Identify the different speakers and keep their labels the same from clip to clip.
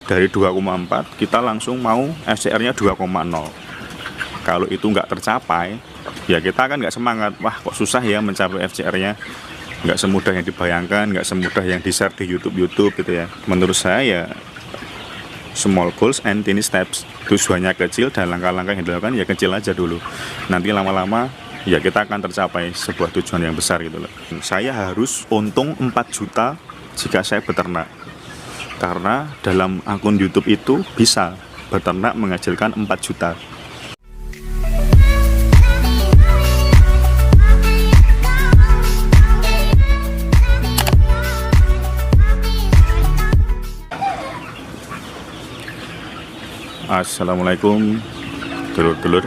Speaker 1: dari 2,4 kita langsung mau FCR-nya 2,0. Kalau itu nggak tercapai, ya kita kan nggak semangat. Wah, kok susah ya mencapai FCR-nya, nggak semudah yang dibayangkan, nggak semudah yang di-share di YouTube gitu ya. Menurut saya ya small goals and tiny steps. Tujuannya kecil dan langkah-langkah yang dilakukan ya kecil aja dulu. Nanti lama-lama ya kita akan tercapai sebuah tujuan yang besar gitu loh. Saya harus untung 4 juta jika saya beternak. Karena dalam akun YouTube itu bisa beternak menghasilkan 4 juta. Assalamualaikum dulur-dulur,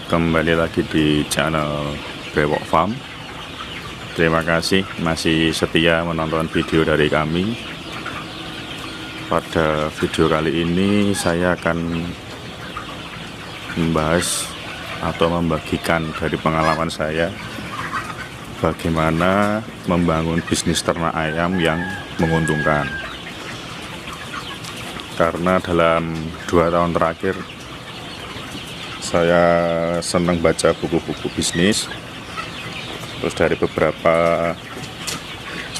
Speaker 1: kembali lagi di channel Brewok Farm. Terima kasih masih setia menonton video dari kami. Pada video kali ini saya akan membahas atau membagikan dari pengalaman saya bagaimana membangun bisnis ternak ayam yang menguntungkan. Karena dalam 2 tahun terakhir saya senang baca buku-buku bisnis, terus dari beberapa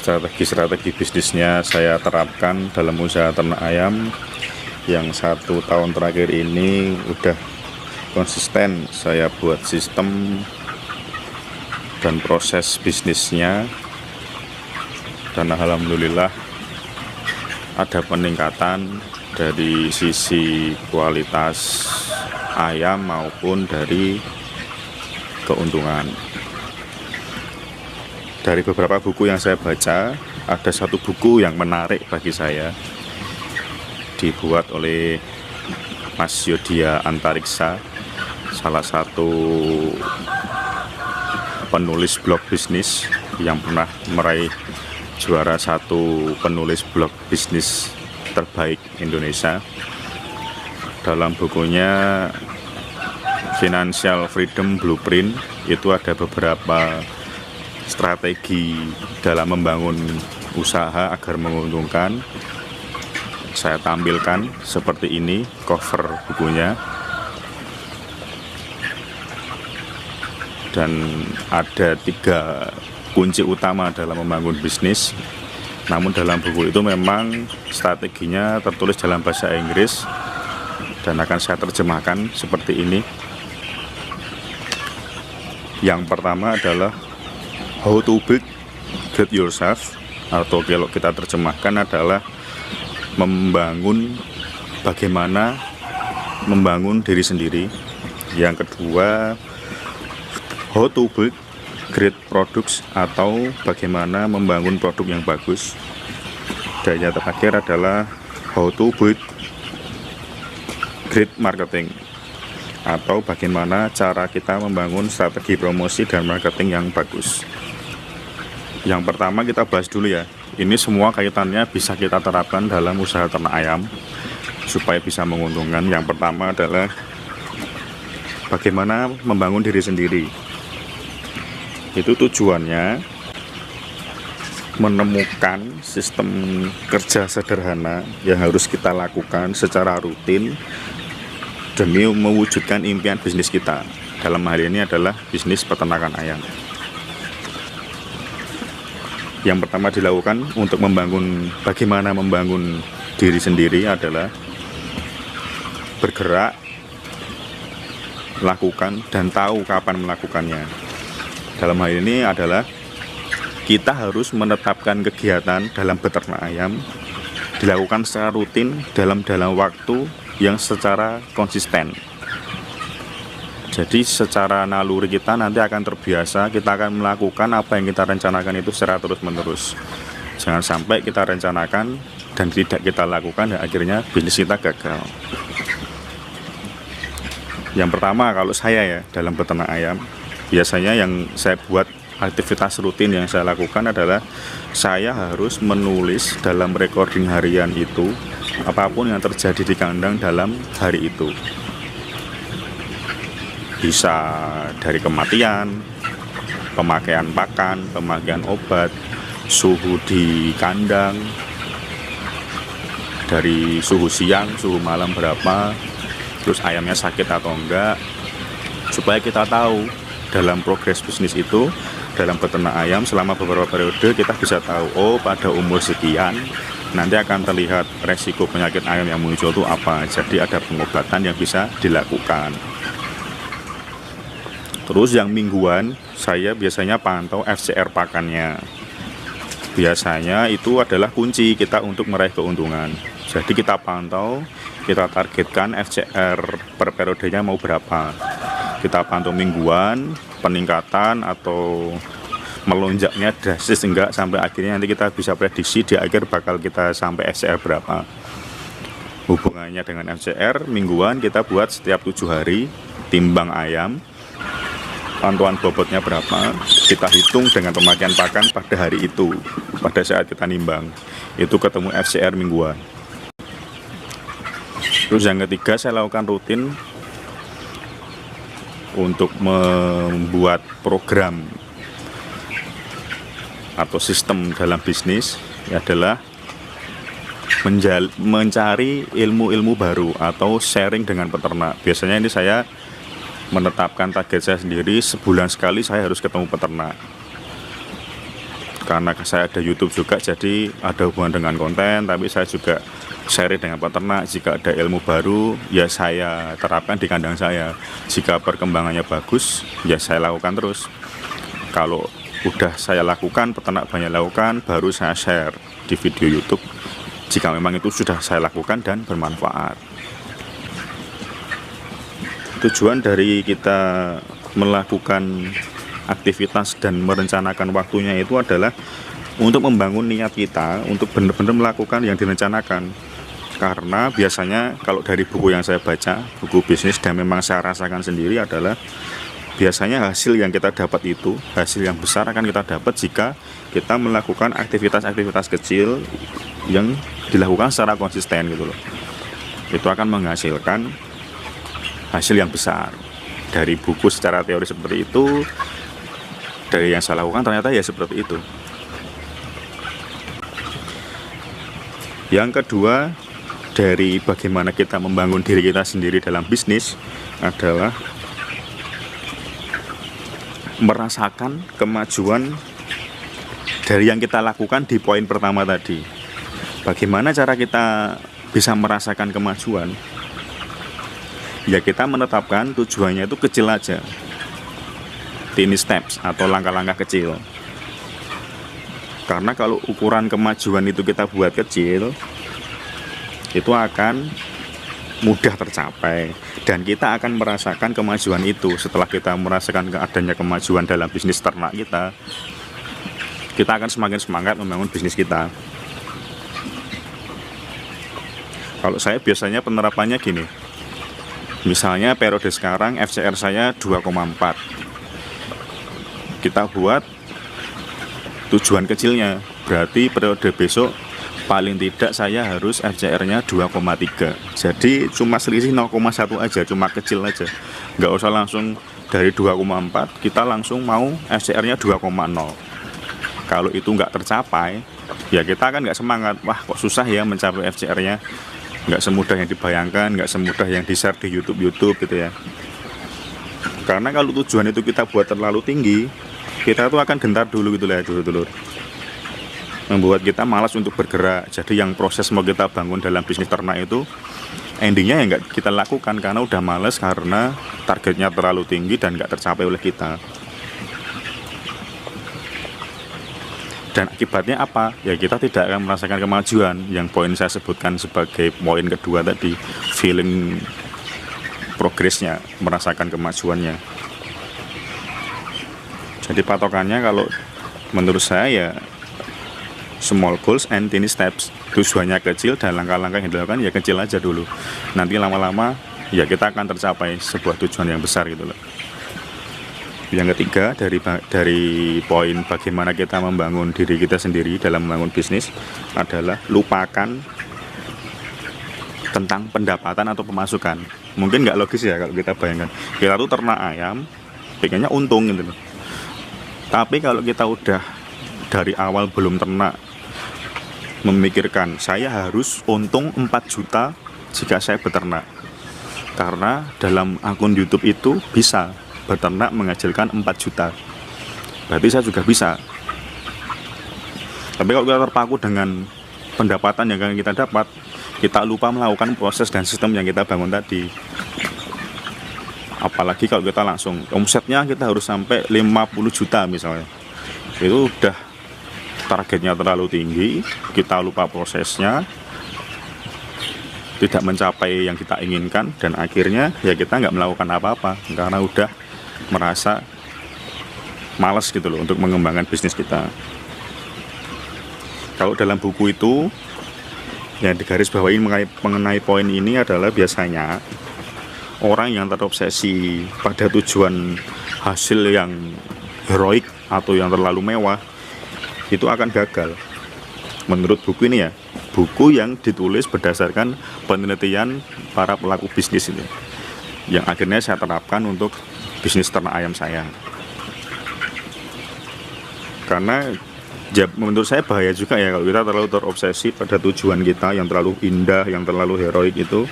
Speaker 1: strategi bisnisnya saya terapkan dalam usaha ternak ayam. Yang 1 tahun terakhir ini udah konsisten saya buat sistem dan proses bisnisnya, dan alhamdulillah ada peningkatan dari sisi kualitas ayam maupun dari keuntungan. Dari beberapa buku yang saya baca, ada satu buku yang menarik bagi saya, dibuat oleh Mas Yodhya Antariksa, salah satu penulis blog bisnis yang pernah meraih juara 1 penulis blog bisnis terbaik Indonesia. Dalam bukunya Financial Freedom Blueprint itu ada beberapa strategi dalam membangun usaha agar menguntungkan. Saya tampilkan seperti ini cover bukunya, dan ada 3 kunci utama dalam membangun bisnis. Namun dalam buku itu memang strateginya tertulis dalam bahasa Inggris dan akan saya terjemahkan seperti ini. Yang pertama adalah how to build great yourself, atau kalau kita terjemahkan adalah bagaimana membangun diri sendiri. Yang kedua, how to build great products, atau bagaimana membangun produk yang bagus. Dan yang terakhir adalah how to build great marketing, atau bagaimana cara kita membangun strategi promosi dan marketing yang bagus. Yang pertama kita bahas dulu ya. Ini semua kaitannya bisa kita terapkan dalam usaha ternak ayam supaya bisa menguntungkan. Yang pertama adalah bagaimana membangun diri sendiri. Itu tujuannya menemukan sistem kerja sederhana yang harus kita lakukan secara rutin demi mewujudkan impian bisnis kita. Dalam hal ini adalah bisnis peternakan ayam. Yang pertama dilakukan untuk bagaimana membangun diri sendiri adalah bergerak, lakukan, dan tahu kapan melakukannya. Dalam hal ini adalah kita harus menetapkan kegiatan dalam beternak ayam dilakukan secara rutin dalam waktu yang secara konsisten. Jadi secara naluri kita nanti akan terbiasa, kita akan melakukan apa yang kita rencanakan itu secara terus-menerus. Jangan sampai kita rencanakan dan tidak kita lakukan dan akhirnya bisnis kita gagal. Yang pertama, kalau saya ya dalam beternak ayam, biasanya yang saya buat aktivitas rutin yang saya lakukan adalah saya harus menulis dalam recording harian itu apapun yang terjadi di kandang dalam hari itu. Bisa dari kematian, pemakaian pakan, pemakaian obat, suhu di kandang, dari suhu siang, suhu malam berapa, terus ayamnya sakit atau enggak, supaya kita tahu dalam progres bisnis itu, dalam beternak ayam selama beberapa periode kita bisa tahu, oh pada umur sekian nanti akan terlihat resiko penyakit ayam yang muncul itu apa. Jadi ada pengobatan yang bisa dilakukan. Terus yang mingguan saya biasanya pantau FCR pakannya. Biasanya itu adalah kunci kita untuk meraih keuntungan. Jadi kita pantau, kita targetkan FCR per periodenya mau berapa. Kita pantau mingguan, peningkatan atau melonjaknya drastis enggak, sampai akhirnya nanti kita bisa prediksi di akhir bakal kita sampai FCR berapa. Hubungannya dengan FCR mingguan kita buat setiap 7 hari, timbang ayam, pantauan bobotnya berapa, kita hitung dengan pemakaian pakan pada hari itu, pada saat kita nimbang, itu ketemu FCR mingguan. Terus yang ketiga, saya lakukan rutin untuk membuat program atau sistem dalam bisnis, adalah mencari ilmu-ilmu baru atau sharing dengan peternak. Biasanya ini saya menetapkan target saya sendiri, sebulan sekali saya harus ketemu peternak. Karena saya ada YouTube juga, jadi ada hubungan dengan konten, tapi saya juga sharing dengan peternak. Jika ada ilmu baru, ya saya terapkan di kandang saya. Jika perkembangannya bagus, ya saya lakukan terus. Kalau udah saya lakukan, peternak banyak lakukan, baru saya share di video YouTube jika memang itu sudah saya lakukan dan bermanfaat. Tujuan dari kita melakukan aktivitas dan merencanakan waktunya itu adalah untuk membangun niat kita untuk benar-benar melakukan yang direncanakan. Karena biasanya kalau dari buku yang saya baca, buku bisnis, dan memang saya rasakan sendiri adalah biasanya hasil yang kita dapat itu, hasil yang besar akan kita dapat jika kita melakukan aktivitas-aktivitas kecil yang dilakukan secara konsisten gitu loh. Itu akan menghasilkan hasil yang besar. Dari buku secara teori seperti itu, dari yang saya lakukan ternyata ya seperti itu. Yang kedua, dari bagaimana kita membangun diri kita sendiri dalam bisnis adalah merasakan kemajuan dari yang kita lakukan di poin pertama tadi. Bagaimana cara kita bisa merasakan kemajuan? Ya kita menetapkan tujuannya itu kecil aja, tiny steps atau langkah-langkah kecil. Karena kalau ukuran kemajuan itu kita buat kecil, itu akan mudah tercapai dan kita akan merasakan kemajuan itu. Setelah kita merasakan adanya kemajuan dalam bisnis ternak kita akan semakin semangat membangun bisnis kita. Kalau saya biasanya penerapannya gini, misalnya periode sekarang FCR saya 2,4, kita buat tujuan kecilnya, berarti periode besok paling tidak saya harus FCR-nya 2,3. Jadi cuma selisih 0,1 aja, cuma kecil aja. Nggak usah langsung dari 2,4 kita langsung mau FCR-nya 2,0. Kalau itu nggak tercapai, ya kita kan nggak semangat. Wah kok susah ya mencapai FCR-nya. Nggak semudah yang dibayangkan, nggak semudah yang di-share di YouTube gitu ya. Karena kalau tujuan itu kita buat terlalu tinggi, kita tuh akan gentar dulu gitu lah dulur-dulur. Membuat kita malas untuk bergerak. Jadi yang proses mau kita bangun dalam bisnis ternak itu endingnya ya nggak kita lakukan karena udah males, karena targetnya terlalu tinggi dan nggak tercapai oleh kita. Dan akibatnya apa? Ya kita tidak akan merasakan kemajuan. Yang poin saya sebutkan sebagai poin kedua tadi, feeling progresnya, merasakan kemajuannya. Jadi patokannya kalau menurut saya ya small goals and tiny steps. Tujuannya kecil dan langkah-langkah yang dilakukan ya kecil aja dulu. Nanti lama-lama ya kita akan tercapai sebuah tujuan yang besar gitu loh. Yang ketiga, dari poin bagaimana kita membangun diri kita sendiri dalam membangun bisnis adalah lupakan tentang pendapatan atau pemasukan. Mungkin nggak logis ya kalau kita bayangkan, kita tuh ternak ayam pengennya untung gitu loh. Tapi kalau kita udah dari awal belum ternak memikirkan saya harus untung 4 juta jika saya beternak, karena dalam akun YouTube itu bisa beternak menghasilkan 4 juta, berarti saya juga bisa. Tapi kalau kita terpaku dengan pendapatan yang kita dapat, kita lupa melakukan proses dan sistem yang kita bangun tadi. Apalagi kalau kita langsung omsetnya kita harus sampai 50 juta misalnya, itu udah targetnya terlalu tinggi, kita lupa prosesnya, tidak mencapai yang kita inginkan, dan akhirnya ya kita nggak melakukan apa-apa karena udah merasa malas gitu loh untuk mengembangkan bisnis kita. Kalau dalam buku itu yang digarisbawahi mengenai poin ini adalah biasanya orang yang terobsesi pada tujuan hasil yang heroik atau yang terlalu mewah itu akan gagal. Menurut buku ini ya, buku yang ditulis berdasarkan penelitian para pelaku bisnis ini, yang akhirnya saya terapkan untuk bisnis ternak ayam saya. Karena ya, menurut saya bahaya juga ya kalau kita terlalu terobsesi pada tujuan kita yang terlalu indah, yang terlalu heroik itu.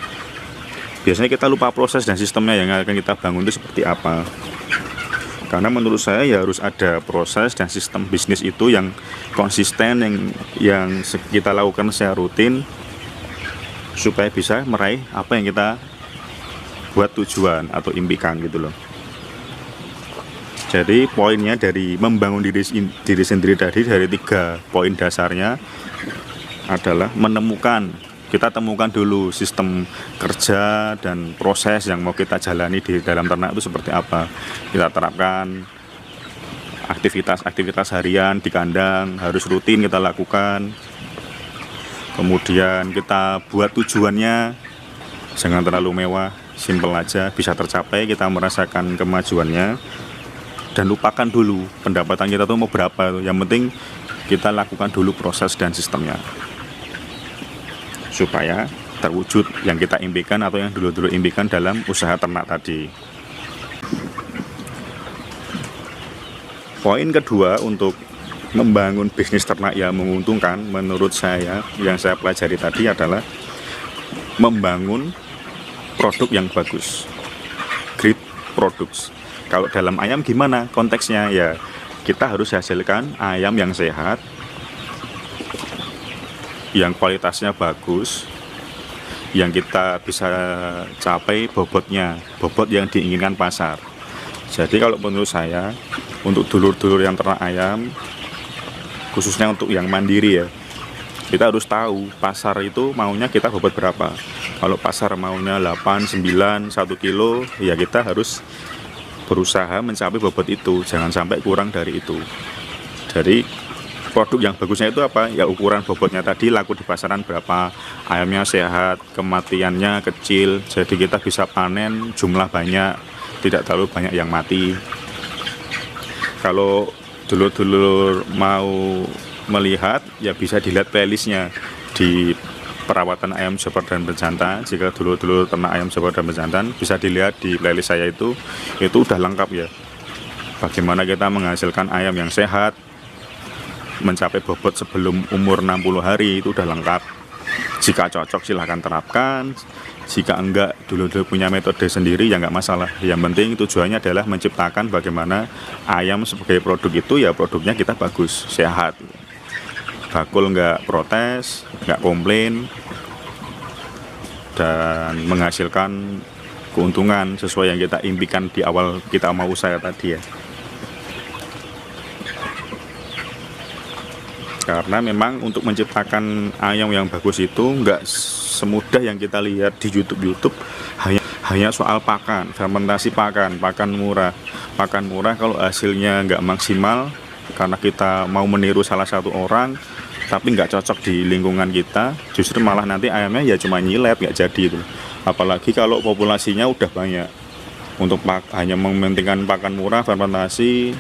Speaker 1: Biasanya kita lupa proses dan sistemnya yang akan kita bangun itu seperti apa. Karena menurut saya ya harus ada proses dan sistem bisnis itu yang konsisten, yang kita lakukan secara rutin, supaya bisa meraih apa yang kita buat tujuan atau impikan gitu loh. Jadi poinnya dari membangun diri sendiri tadi, dari 3 poin dasarnya adalah kita temukan dulu sistem kerja dan proses yang mau kita jalani di dalam ternak itu seperti apa. Kita terapkan aktivitas harian di kandang, harus rutin kita lakukan. Kemudian kita buat tujuannya, jangan terlalu mewah, simple aja, bisa tercapai, kita merasakan kemajuannya. Dan lupakan dulu pendapatan kita tuh mau berapa, yang penting kita lakukan dulu proses dan sistemnya, supaya terwujud yang kita impikan atau yang dulu impikan dalam usaha ternak tadi. Poin kedua untuk membangun bisnis ternak yang menguntungkan menurut saya, yang saya pelajari tadi adalah membangun produk yang bagus, great products. Kalau dalam ayam gimana konteksnya? Ya kita harus hasilkan ayam yang sehat, yang kualitasnya bagus, yang kita bisa capai bobot yang diinginkan pasar. Jadi kalau menurut saya, untuk dulur-dulur yang ternak ayam, khususnya untuk yang mandiri ya, kita harus tahu pasar itu maunya kita bobot berapa. Kalau pasar maunya 8, 9, 1 kilo, ya kita harus berusaha mencapai bobot itu, jangan sampai kurang dari itu. Jadi produk yang bagusnya itu apa? Ya ukuran bobotnya tadi, laku di pasaran berapa, ayamnya sehat, kematiannya kecil, jadi kita bisa panen jumlah banyak, tidak terlalu banyak yang mati. Kalau dulur-dulur mau melihat, ya bisa dilihat playlistnya di perawatan ayam jopor dan bejantan. Jika dulur-dulur ternak ayam jopor dan bejantan, bisa dilihat di playlist saya itu udah lengkap ya, bagaimana kita menghasilkan ayam yang sehat, mencapai bobot sebelum umur 60 hari, itu udah lengkap. Jika cocok silahkan terapkan, jika enggak, dulur-dulur punya metode sendiri ya enggak masalah. Yang penting tujuannya adalah menciptakan bagaimana ayam sebagai produk itu ya produknya kita bagus, sehat, bakul nggak protes, nggak komplain, dan menghasilkan keuntungan sesuai yang kita impikan di awal kita mau usaha tadi ya. Karena memang untuk menciptakan ayam yang bagus itu nggak semudah yang kita lihat di YouTube. Hanya soal pakan, fermentasi pakan murah. Pakan murah kalau hasilnya nggak maksimal karena kita mau meniru salah satu orang, tapi nggak cocok di lingkungan kita, justru malah nanti ayamnya ya cuma nyilet, nggak jadi itu. Apalagi kalau populasinya udah banyak. Untuk hanya mementingkan pakan murah, fermentasi,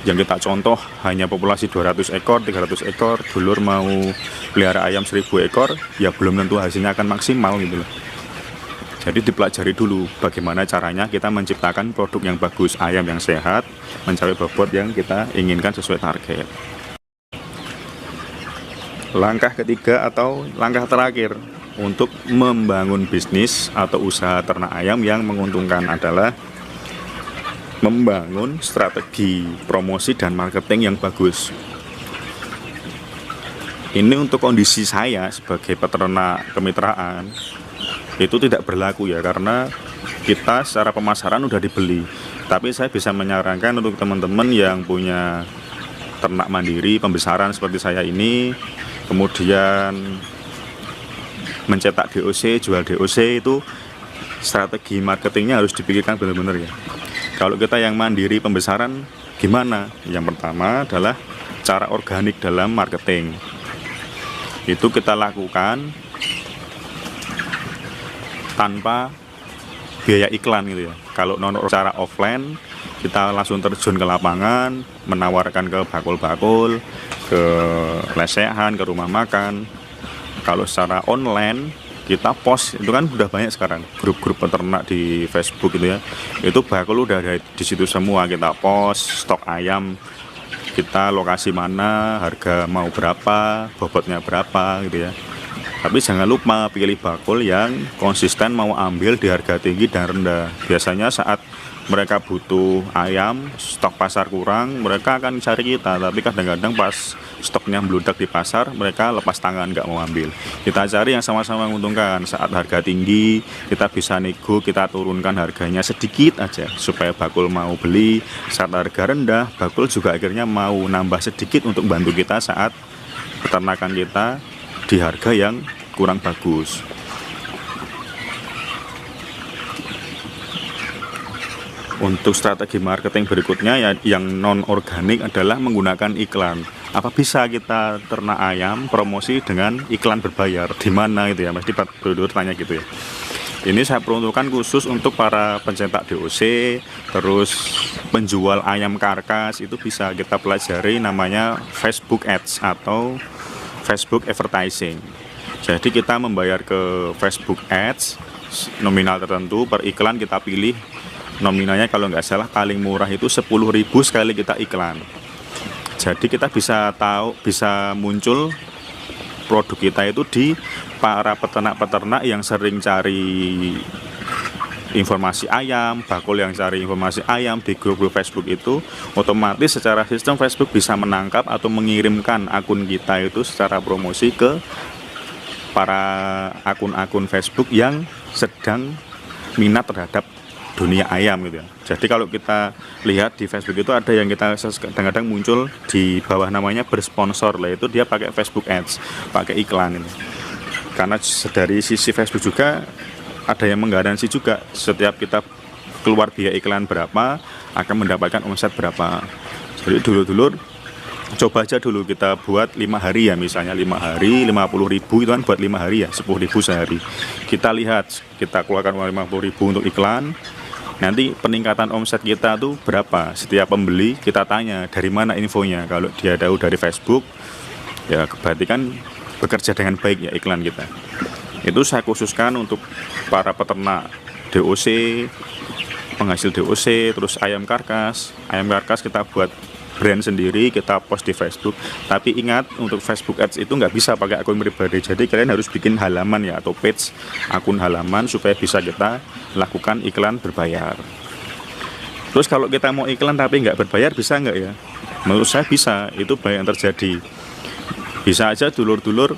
Speaker 1: yang kita contoh hanya populasi 200 ekor, 300 ekor, dulur mau pelihara ayam 1000 ekor, ya belum tentu hasilnya akan maksimal gitu loh. Jadi dipelajari dulu bagaimana caranya kita menciptakan produk yang bagus, ayam yang sehat, mencapai bobot yang kita inginkan sesuai target. Langkah ketiga atau langkah terakhir untuk membangun bisnis atau usaha ternak ayam yang menguntungkan adalah membangun strategi promosi dan marketing yang bagus. Ini untuk kondisi saya sebagai peternak kemitraan itu tidak berlaku ya, karena kita secara pemasaran udah dibeli. Tapi saya bisa menyarankan untuk teman-teman yang punya ternak mandiri pembesaran seperti saya ini, kemudian mencetak DOC, jual DOC, itu strategi marketingnya harus dipikirkan benar-benar ya. Kalau kita yang mandiri pembesaran gimana? Yang pertama adalah cara organik dalam marketing. Itu kita lakukan tanpa biaya iklan gitu ya. Kalau secara offline kita langsung terjun ke lapangan, menawarkan ke bakul-bakul, ke lesehan, ke rumah makan. Kalau secara online kita post, itu kan udah banyak sekarang grup-grup peternak di Facebook gitu ya. Itu bakul udah ada di situ semua, kita post stok ayam, kita lokasi mana, harga mau berapa, bobotnya berapa gitu ya. Tapi jangan lupa pilih bakul yang konsisten mau ambil di harga tinggi dan rendah. Biasanya saat mereka butuh ayam, stok pasar kurang, mereka akan cari kita. Tapi kadang-kadang pas stoknya meludak di pasar, mereka lepas tangan, nggak mau ambil. Kita cari yang sama-sama menguntungkan. Saat harga tinggi, kita bisa nego, kita turunkan harganya sedikit aja supaya bakul mau beli. Saat harga rendah, bakul juga akhirnya mau nambah sedikit untuk bantu kita saat peternakan kita di harga yang kurang bagus. Untuk strategi marketing berikutnya ya, yang non organik adalah menggunakan iklan. Apa bisa kita ternak ayam promosi dengan iklan berbayar? Di mana itu ya? Mesti dulu tanya gitu ya. Ini saya peruntukkan khusus untuk para pencetak DOC, terus penjual ayam karkas. Itu bisa kita pelajari, namanya Facebook Ads atau Facebook Advertising. Jadi kita membayar ke Facebook Ads nominal tertentu, per iklan kita pilih nominalnya kalau nggak salah paling murah itu 10.000 sekali kita iklan. Jadi kita bisa tahu, bisa muncul produk kita itu di para peternak-peternak yang sering cari informasi ayam, bakul yang cari informasi ayam di grup-grup Facebook itu. Otomatis secara sistem Facebook bisa menangkap atau mengirimkan akun kita itu secara promosi ke para akun-akun Facebook yang sedang minat terhadap dunia ayam gitu ya. Jadi kalau kita lihat di Facebook itu ada yang kita kadang-kadang muncul di bawah namanya bersponsor lah, itu dia pakai Facebook Ads, pakai iklan ini. Karena dari sisi Facebook juga ada yang menggaransi juga setiap kita keluar biaya iklan berapa akan mendapatkan omset berapa. Jadi dulu-dulu coba aja dulu kita buat 5 hari ya, misalnya 5 hari 50.000 itu kan buat 5 hari ya, 10.000 sehari. Kita lihat, kita keluarkan 50.000 untuk iklan. Nanti peningkatan omset kita tuh berapa? Setiap pembeli kita tanya dari mana infonya. Kalau dia tahu dari Facebook, ya berarti kan bekerja dengan baik ya iklan kita. Itu saya khususkan untuk para peternak DOC, penghasil DOC, terus ayam karkas. Ayam karkas kita buat brand sendiri, kita post di Facebook. Tapi ingat, untuk Facebook Ads itu nggak bisa pakai akun pribadi. Jadi kalian harus bikin halaman ya, atau page akun halaman supaya bisa kita lakukan iklan berbayar. Terus kalau kita mau iklan tapi nggak berbayar, bisa nggak ya? Menurut saya bisa. Itu banyak yang terjadi. Bisa aja dulur-dulur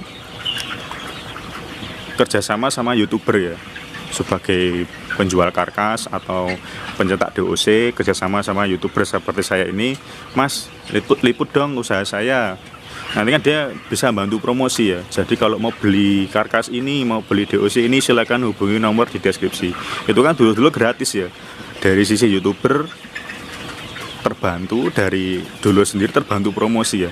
Speaker 1: kerjasama sama YouTuber ya, sebagai penjual karkas atau pencetak DOC, kerjasama sama YouTuber seperti saya ini. Mas, liput dong usaha saya. Nanti kan dia bisa bantu promosi ya. Jadi kalau mau beli karkas ini, mau beli DOC ini, silakan hubungi nomor di deskripsi. Itu kan dulu gratis ya. Dari sisi YouTuber terbantu, dari dulu sendiri terbantu promosi ya.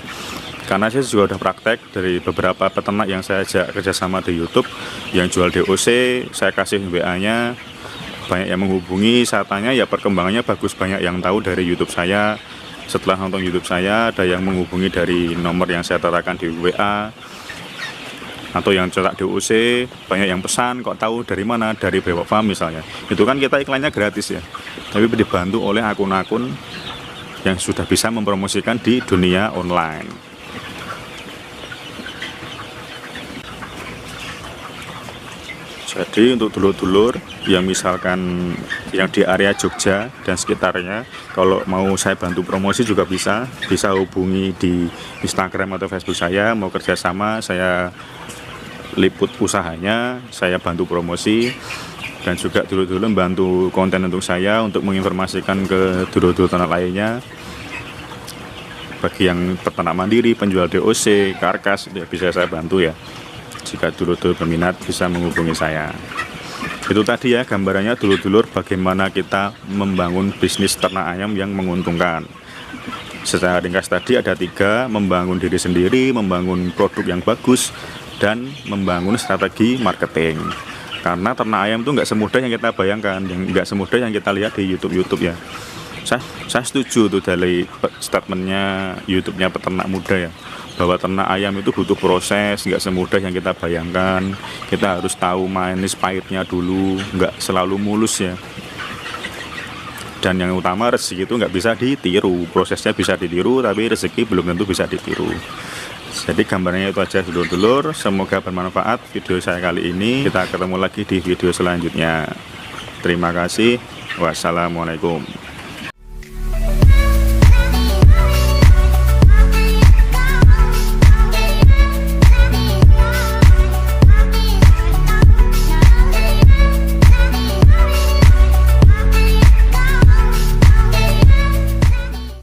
Speaker 1: Karena saya juga udah praktek dari beberapa peternak yang saya ajak kerjasama di YouTube yang jual DOC, saya kasih WA-nya, banyak yang menghubungi, saya tanya ya perkembangannya bagus, banyak yang tahu dari YouTube saya. Setelah nonton YouTube saya, ada yang menghubungi dari nomor yang saya terakan di WA, atau yang cetak DOC, banyak yang pesan, kok tahu dari mana, dari Bewok Farm misalnya. Itu kan kita iklannya gratis ya, tapi dibantu oleh akun-akun yang sudah bisa mempromosikan di dunia online. Jadi untuk dulur-dulur yang misalkan yang di area Jogja dan sekitarnya, kalau mau saya bantu promosi juga bisa hubungi di Instagram atau Facebook saya, mau kerjasama, saya liput usahanya, saya bantu promosi, dan juga dulur-dulur bantu konten untuk saya untuk menginformasikan ke dulur-dulur ternak lainnya. Bagi yang peternak mandiri, penjual DOC, karkas, ya bisa saya bantu ya. Jika dulur-dulur berminat bisa menghubungi saya. Itu tadi ya gambarannya dulur-dulur bagaimana kita membangun bisnis ternak ayam yang menguntungkan. Secara ringkas tadi ada 3, membangun diri sendiri, membangun produk yang bagus, dan membangun strategi marketing. Karena ternak ayam itu nggak semudah yang kita bayangkan, nggak semudah yang kita lihat di YouTube ya. Saya setuju tuh dari statementnya YouTube-nya peternak muda ya, bahwa ternak ayam itu butuh proses, nggak semudah yang kita bayangkan. Kita harus tahu manis pahitnya dulu, nggak selalu mulus ya. Dan yang utama rezeki itu nggak bisa ditiru, prosesnya bisa ditiru tapi rezeki belum tentu bisa ditiru. Jadi gambarnya itu aja dulur-dulur, semoga bermanfaat video saya kali ini. Kita ketemu lagi di video selanjutnya. Terima kasih, wassalamualaikum.